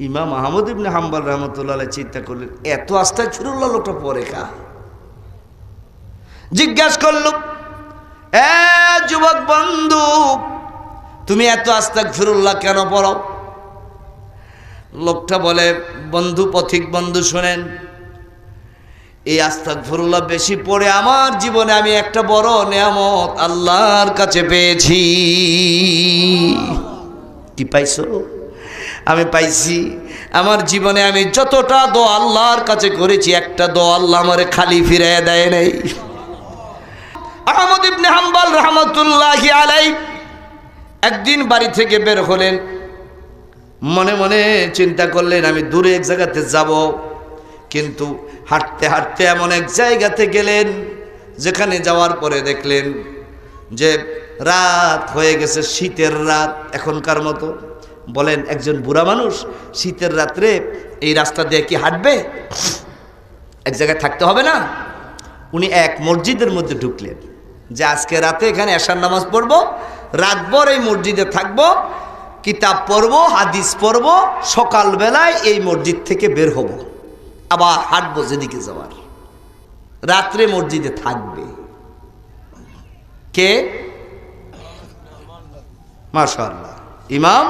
ইমাম আহমদ ইবনে হাম্বল রহমতুল্লাহ আলাইহি চিন্তা করলেন, এত আস্তাগফিরুল্লাহ লোকটা পড়ে কা? জিজ্ঞাসা করল, এ যুবক বন্ধু, তুমি এত আস্তাগফিরুল্লাহ কেন পড়ো? লোকটা বলে, বন্ধু, পথিক বন্ধু শোনেন, এই আস্তাগফিরুল্লাহ বেশি পড়ে আমার জীবনে আমি একটা বড় নেয়ামত আল্লাহর কাছে পেয়েছি। কি পাইছো? আমি পাইছি, আমার জীবনে আমি যতটা দোয়া আল্লাহর কাছে করেছি, একটা দোয়া আল্লাহ আমারে খালি ফিরিয়ে দেয় নাই। আহমদ ইবনে হাম্বল রহমতুল্লাহি আলাইহি একদিন বাড়ি থেকে বের হলেন, মনে মনে চিন্তা করলেন আমি দূরে এক জায়গাতে যাব, কিন্তু হাঁটতে হাঁটতে এমন এক জায়গাতে গেলেন যেখানে যাওয়ার পরে দেখলেন যে রাত হয়ে গেছে, শীতের রাত এখনকার মতো। বলেন, একজন বুড়া মানুষ শীতের রাত্রে এই রাস্তা দিয়ে কি হাঁটবে? এক জায়গায় থাকতে হবে না? উনি এক মসজিদের মধ্যে ঢুকলেন যে আজকে রাতে এখানে এশার নামাজ পড়বো, রাতভর এই মসজিদে থাকবো, কিতাব পড়বো, হাদিস পড়বো, সকালবেলায় এই মসজিদ থেকে বের হব, আবার হাঁটবো যেদিকে যাওয়ার। রাত্রে মসজিদে থাকবে কে? মাশাআল্লাহ, ইমাম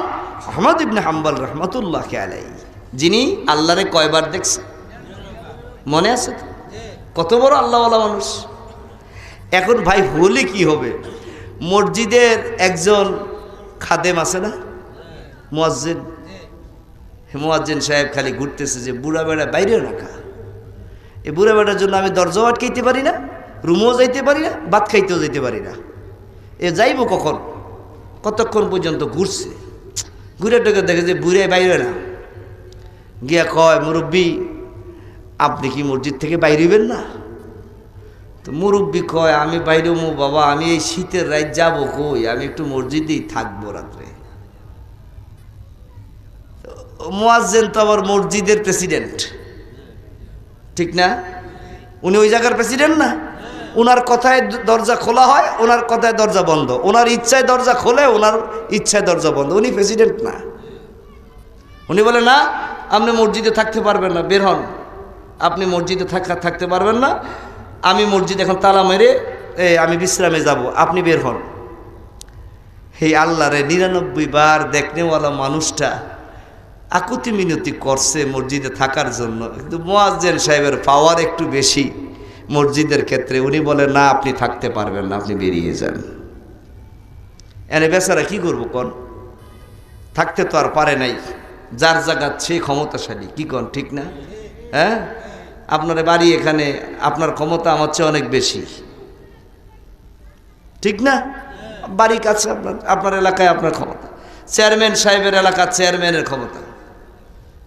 আহমদ ইবনে হাম্বল রহমতুল্লাহ আলাইহি, যিনি আল্লাহরে কয়বার দেখছেন মনে আছে তো? কত বড় আল্লাহওয়ালা মানুষ। এখন ভাই হলে কি হবে, মসজিদের একজন খাদেম আছে না, মুয়াজ্জিন, মুয়াজ্জিন সাহেব খালি ঘুরতেছে যে বুড়া বেড়া বাইরে রাখা, এই বুড়া বেড়ার জন্য আমি দরজাও আটকাইতে পারি না, রুমও যাইতে পারি না, ভাত খাইতেও যেতে পারি না। এ যাইব কখন? কতক্ষণ পর্যন্ত ঘুরছে, ঘুরে টোকে দেখে যে বুড়ে বাইরে না, গিয়া কয়, মুরব্বী আপনি কি মসজিদ থেকে বাইরে হইবেন না? তো মুরব্বী কয়, আমি বাইরে মু বাবা, আমি এই শীতের রাত যাবো কই, আমি একটু মসজিদেই থাকবো রাত্রে। মুয়াজ্জিন তো আবার মসজিদের প্রেসিডেন্ট, ঠিক না? উনি ওই জায়গার প্রেসিডেন্ট না? ওনার কথায় দরজা খোলা হয়, ওনার কথায় দরজা বন্ধ, ওনার ইচ্ছায় দরজা খোলে, ওনার ইচ্ছায় দরজা বন্ধ। উনি প্রেসিডেন্ট না। উনি বলে, না আপনি মসজিদে থাকতে পারবেন না, বের হন, আপনি মসজিদে থাকতে পারবেন না, আমি মসজিদ এখন তালা মেরে আমি বিশ্রামে যাব, আপনি বের হন। এই আল্লাহরে 99 বার দেখনেওয়ালা মানুষটা আকুতি মিনতি করছে মসজিদে থাকার জন্য, কিন্তু মুয়াজ্জিন সাহেবের পাওয়ার একটু বেশি মসজিদের ক্ষেত্রে। উনি বলে, না আপনি থাকতে পারবেন না, আপনি বেরিয়ে যান। এনে বেচারা কি করবো কন? থাকতে তো আর পারে নাই, যার জায়গা সে ক্ষমতাশালী, কি কন ঠিক না? হ্যাঁ, আপনার বাড়ি এখানে, আপনার ক্ষমতা আমার চেয়ে অনেক বেশি, ঠিক না? বাড়ি কাছে, আপনার এলাকায় আপনার ক্ষমতা, চেয়ারম্যান সাহেবের এলাকা চেয়ারম্যানের ক্ষমতা,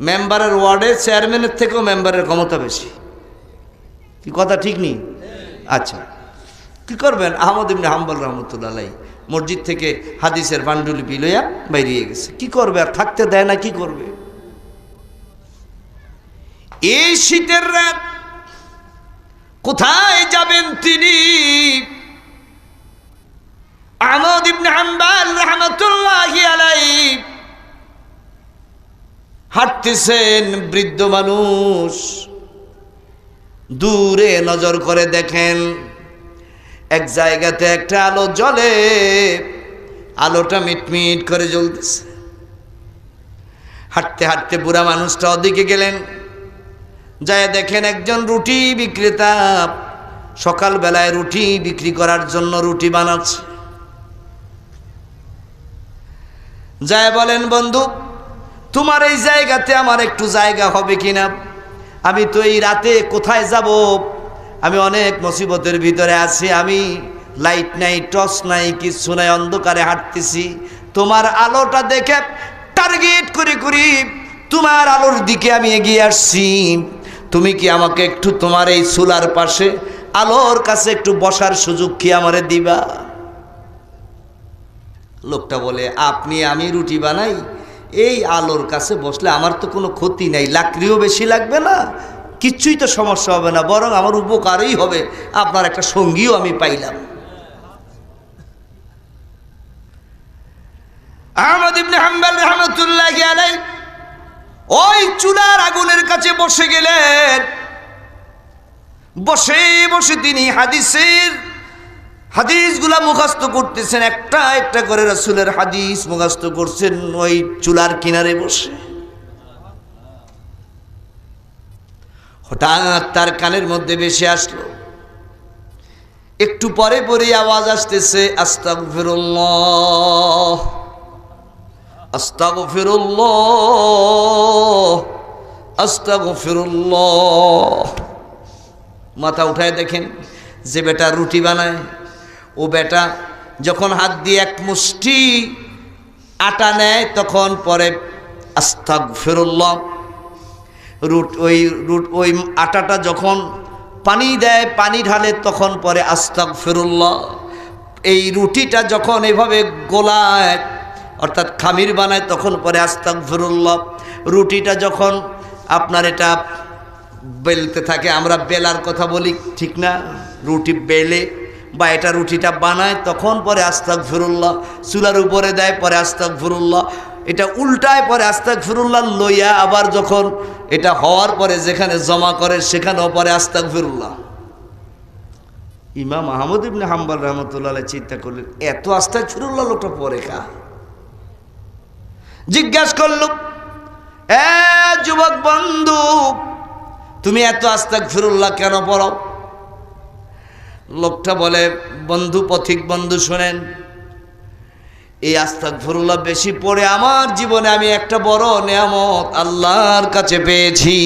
মেম্বারের ওয়ার্ডে চেয়ারম্যানের থেকেও মেম্বারের ক্ষমতা বেশি, কি কথা ঠিক নেই? আচ্ছা, কি করবেন? আহমদ ইবনে হাম্বল রহমতুল্লাহ আলাইহি মসজিদ থেকে হাদিসের পাণ্ডুলিপি লইয়া বাইরিয়ে গেছে। কি করবে? আর থাকতে দেয় না, কি করবে? এই শীতের রাত কোথায় যাবেন তিনি? আহমদ ইবনে হাম্বল রহমতুল্লাহি আলাইহি হাঁটতেছেন, বৃদ্ধ মানুষ, দূরে নজর করে দেখেন এক জায়গাতে একটা আলো জ্বলে, আলোটা মিটমিট করে জ্বলতেছে। হাঁটতে হাঁটতে বুড়া মানুষটা ওদিকে গেলেন, যায় দেখেন একজন রুটি বিক্রেতা সকালবেলায় রুটি বিক্রি করার জন্য রুটি বানাচ্ছে। যায় বলেন, বন্ধু তোমার এই জায়গাতে আমার একটু জায়গা হবে কিনা? আমি তো এই রাতে কোথায় যাব? আমি অনেক মুসিবতের ভিতরে আছি, আমি লাইট নাই, টর্চ নাই, কিছু নাই, অন্ধকারে হাঁটতেছি। তোমার আলোটা দেখে টার্গেট করে তোমার আলোর দিকে আমি এগিয়ে আসছি। তুমি কি আমাকে একটু তোমার এই চুলার পাশে আলোর কাছে একটু বসার সুযোগ কি আমারে দিবা? লোকটা বলে, আমি রুটি বানাই, এই আলোর কাছে বসলে আমার তো কোনো ক্ষতি নাই, লাকড়িও বেশি লাগবে না, কিচ্ছুই তো সমস্যা হবে না, বরং আমার উপকারই হবে, আপনার একটা সঙ্গীও আমি পাইলাম। আহমদ ইবনে হাম্বল রহমতুল্লাহি আলাইহি ওই চুলার আগুনের কাছে বসে গেলেন। বসে বসে তিনি হাদিসগুলা মুখস্থ করতেছেন, একটা একটা করে রাসূলের হাদিস মুখস্থ করছেন ওই চুলার কিনারে বসে। হঠাৎ তার কানের মধ্যে ভেসে আসলো, একটু পরে পরে আওয়াজ আসতেছে, আস্তাগফিরুল্লাহ আস্তাগফিরুল্লাহ আস্তাগফিরুল্লাহ। মাথা উঠায় দেখেন যে বেটা রুটি বানায়, ও বেটা যখন হাত দিয়ে এক মুষ্টি আটা নেয় তখন পরে আস্তাগফিরুল্লাহ। ওই আটাটা যখন পানি দেয়, পানি ঢালে, তখন পরে আস্তাগফিরুল্লাহ। এই রুটিটা যখন এভাবে গোলায় অর্থাৎ খামির বানায় তখন পরে আস্তাগফিরুল্লাহ। রুটিটা যখন আপনার এটা বেলতে থাকে, আমরা বেলার কথা বলি ঠিক না, রুটি বেলে বা এটা রুটিটা বানায় তখন পরে আস্তাগফিরুল্লাহ। চুলার উপরে দেয় পরে আস্তাগফিরুল্লাহ, এটা উল্টায় পরে আস্তাগফিরুল্লাহ লইয়া আবার যখন এটা হওয়ার পরে যেখানে জমা করে সেখানেও পরে আস্তাগফিরুল্লাহ। ইমাম আহমদ ইবনে হাম্বল রাহমাতুল্লাহ আলাইহি চিন্তা করলেন, এত আস্তাগফিরুল্লাহ লোকটা পড়ে কা? জিজ্ঞাসা করল, এ যুবক বন্ধু, তুমি এত আস্তাগফিরুল্লাহ কেন পড়ো? লোকটা বলে, বন্ধু, পথিক বন্ধু শোনেন, এই আস্তাগফিরুল্লাহ বেশি পড়ে আমার জীবনে আমি একটা বড় নেয়ামত আল্লাহর কাছে পেয়েছি।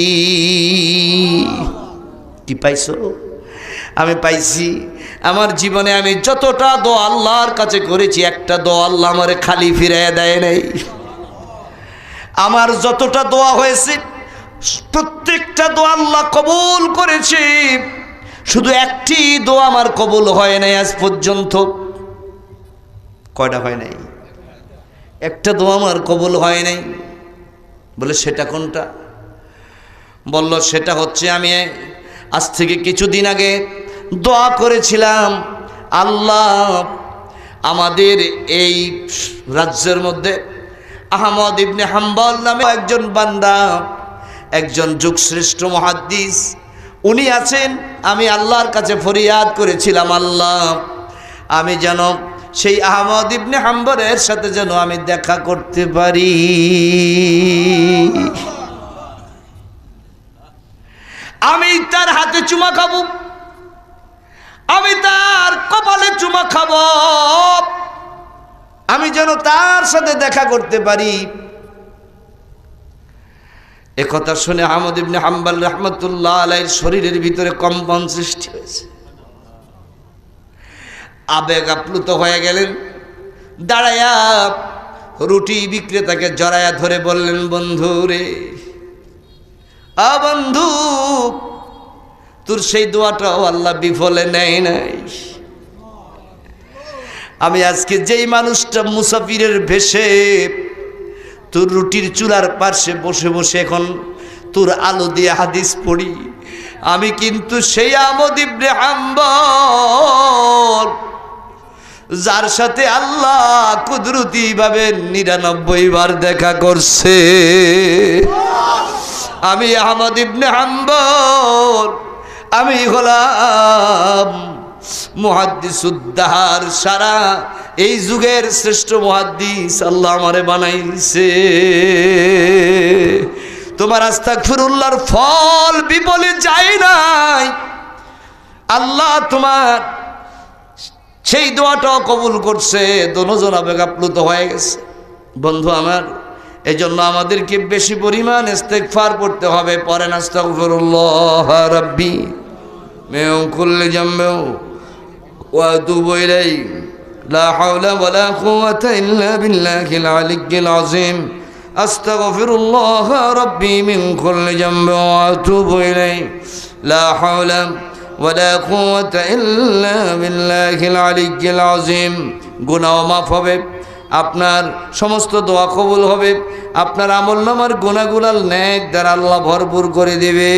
কি পাইছো? আমি পাইছি আমার জীবনে আমি যতটা দোয়া আল্লাহর কাছে করেছি, একটা দোয়া আল্লাহ আমারে খালি ফিরাইয়া দেয় নাই। আমার যতটা দোয়া হয়েছে প্রত্যেকটা দোয়া আল্লাহ কবুল করেছে, শুধু একটি দোয়া আমার কবুল হয় নাই আজ পর্যন্ত। কয়টা হয় নাই? একটা দোয়া আমার কবুল হয় নাই। বলে সেটা কোনটা? বলল সেটা হচ্ছে আমি আজ থেকে কিছুদিন আগে দোয়া করেছিলাম, আল্লাহ আমাদের এই রাজ্যের মধ্যে আহমদ ইবনে হাম্বল নামে একজন বান্দা, একজন যুগশ্রেষ্ঠ মুহাদ্দিস উনি আছেন। আমি আল্লাহর কাছে ফরিয়াদ করেছিলাম, আল্লাহ আমি যেন সেই আহমদ ইবনে হাম্বলের সাথে যেন আমি দেখা করতে পারি। আমি তার হাতে চুমা খাবো, আমি তার কপালে চুমা খাবো, আমি যেন তার সাথে দেখা করতে পারি। একথা শুনে আহমদ ইবনে হাম্বল রাহমাতুল্লাহ আলাইহির শরীরের ভিতরে কম্পন সৃষ্টি হয়েছে, আবেগ আপ্লুত হয়ে গেলেন। দাঁড়ায়া রুটি বিক্রেতাকে জড়ায়া ধরে বললেন, বন্ধু রে, বন্ধু, তোর সেই দোয়াটাও আল্লাহ বিফলে নেয় নাই। আমি আজকে যেই মানুষটা মুসাফিরের ভেষে তোর রুটির চুলার পাশে বসে বসে এখন তোর আলো দিয়ে হাদিস পড়ি, আমি কিন্তু সেই আহমদ ইবনে হাম্বল যার সাথে আল্লাহ কুদরতি ভাবে 99 বার দেখা করছে। আমি আহমদ ইবনে হাম্বল, আমি হলাম মুহাদ্দিসুদ্দাহার, সারা এই যুগের শ্রেষ্ঠ মুহাদ্দিস আল্লাহ আমারে বানাইছে। তোমার আস্তাগফিরুল্লাহর ফল বিফলে যায় নাই, আল্লাহ তোমার সেই দোয়াটাও কবুল করছে। দোনোজন আবেগ আপ্লুত হয়ে গেছে। বন্ধু আমার, এই জন্য আমাদেরকে বেশি পরিমাণ ইস্তেগফার পড়তে হবে। পড়েন, আস্তাগফিরুল্লাহ রাব্বি মিন কুল্লি যামবিন ওয়া আতুবু ইলাইহি লা হাওলা ওয়ালা কুওয়াতা ইল্লা বিল্লাহিল আলিয়্যিল আযীম। আস্তাগফিরুল্লাহ রাব্বি মিন কুল্লি যামবিন ওয়া আতুবু ইলাইহি লা হাওলা ওয়ালা কুওয়াতা ইল্লা বিল্লাহিল আলিয়্যিল আযীম। গুনাহ মাফ হবে, আপনার সমস্ত দোয়া কবুল হবে, আপনার আমলনামার গুনাহগুলো নেক দ্বারা আল্লাহ ভরপুর করে দেবে।